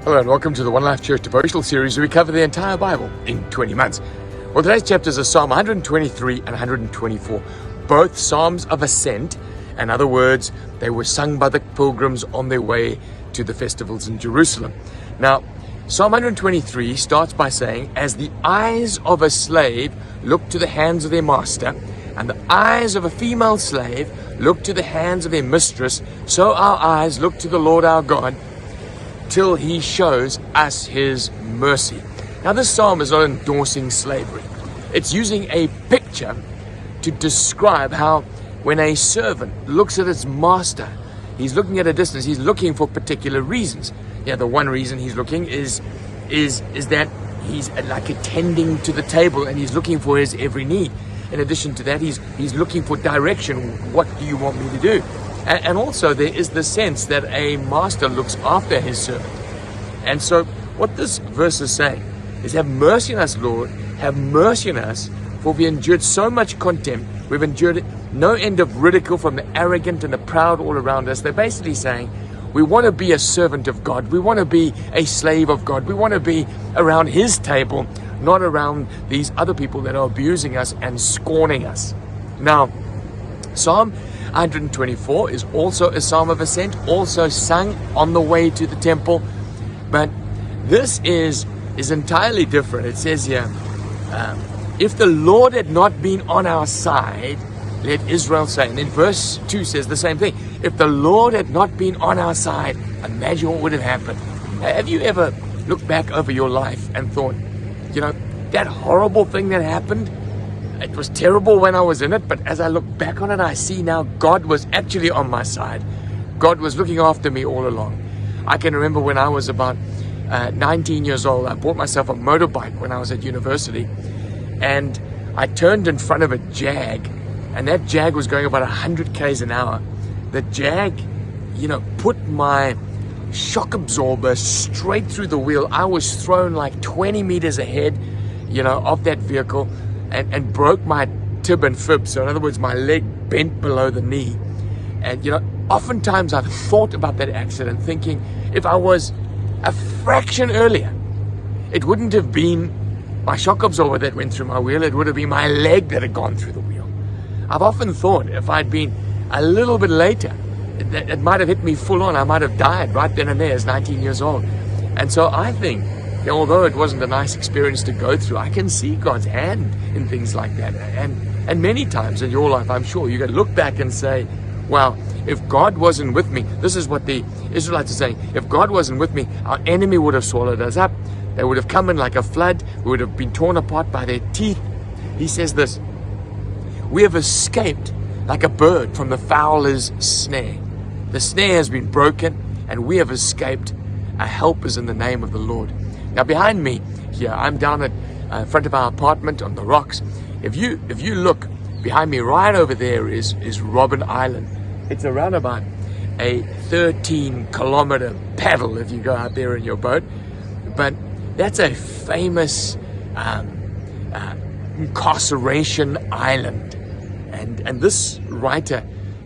Hello and welcome to the One Life Church devotional series where we cover the entire Bible in 20 months. Well, today's chapters are Psalm 123 and 124, both Psalms of Ascent. In other words, they were sung by the pilgrims on their way to the festivals in Jerusalem. Now, Psalm 123 starts by saying, "As the eyes of a slave look to the hands of their master, and the eyes of a female slave look to the hands of their mistress, so our eyes look to the Lord our God, till he shows us his mercy." Now, this psalm is not endorsing slavery. It's using a picture to describe how when a servant looks at his master, he's looking at a distance, he's looking for particular reasons. Yeah, the one reason he's looking is that he's like attending to the table and he's looking for his every need. In addition to that, he's looking for direction. What do you want me to do? And also there is the sense that a master looks after his servant. And so what this verse is saying is, have mercy on us, Lord, have mercy on us, for we endured so much contempt. We've endured no end of ridicule from the arrogant and the proud all around us. They're basically saying, we want to be a servant of God. We want to be a slave of God. We want to be around his table, not around these other people that are abusing us and scorning us. Now, Psalm 124 is also a psalm of ascent, also sung on the way to the temple, but this is entirely different. It says here, if the Lord had not been on our side, let Israel say. And then verse 2 says the same thing. If the Lord had not been on our side, imagine what would have happened. Have you ever looked back over your life and thought, that horrible thing that happened, it was terrible when I was in it, but as I look back on it, I see now God was actually on my side. God was looking after me all along. I can remember when I was about 19 years old, I bought myself a motorbike when I was at university, and I turned in front of a Jag, and that Jag was going about 100 k's an hour. The Jag, put my shock absorber straight through the wheel. I was thrown like 20 meters ahead, of that vehicle, and broke my tib and fib. So in other words, my leg bent below the knee. And oftentimes I've thought about that accident, thinking if I was a fraction earlier, it wouldn't have been my shock absorber that went through my wheel, it would have been my leg that had gone through the wheel. I've often thought if I'd been a little bit later, it might have hit me full on. I might have died right then and there as 19 years old. And so I think, although it wasn't a nice experience to go through, I can see God's hand in things like that. And many times in your life, I'm sure, you can look back and say, well, if God wasn't with me, this is what the Israelites are saying, if God wasn't with me, our enemy would have swallowed us up. They would have come in like a flood. We would have been torn apart by their teeth. He says this, we have escaped like a bird from the fowler's snare. The snare has been broken, and we have escaped. Our help is in the name of the Lord. Now behind me here, I'm down at front of our apartment on the rocks. If you look behind me, right over there is Robben Island. It's around about a 13-kilometer paddle if you go out there in your boat. But that's a famous incarceration island. And this writer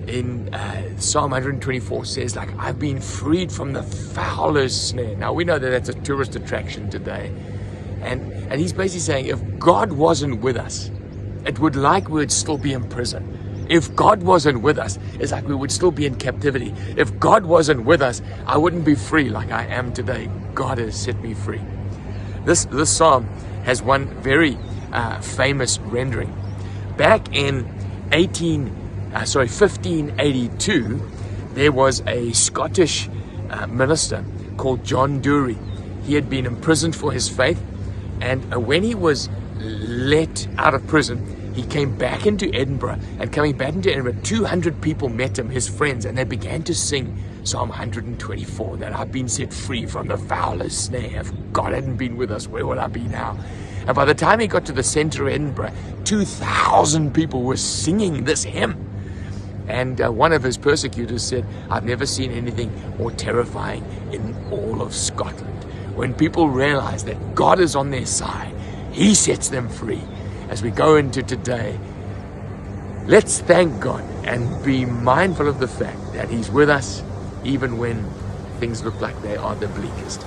in Psalm 124 says, I've been freed from the fowler's snare. Now we know that that's a tourist attraction today. And he's basically saying, if God wasn't with us, it would like we would still be in prison. If God wasn't with us, it's like we would still be in captivity. If God wasn't with us, I wouldn't be free like I am today. God has set me free. This psalm has one very famous rendering. Back in 1582, there was a Scottish minister called John Dury. He had been imprisoned for his faith, and when he was let out of prison, he came back into Edinburgh, and coming back into Edinburgh, 200 people met him, his friends, and they began to sing Psalm 124, that I've been set free from the fowler's snare. If God hadn't been with us, where would I be now? And by the time he got to the center of Edinburgh, 2,000 people were singing this hymn. And one of his persecutors said, I've never seen anything more terrifying in all of Scotland. When people realize that God is on their side, he sets them free. As we go into today, let's thank God and be mindful of the fact that he's with us even when things look like they are the bleakest.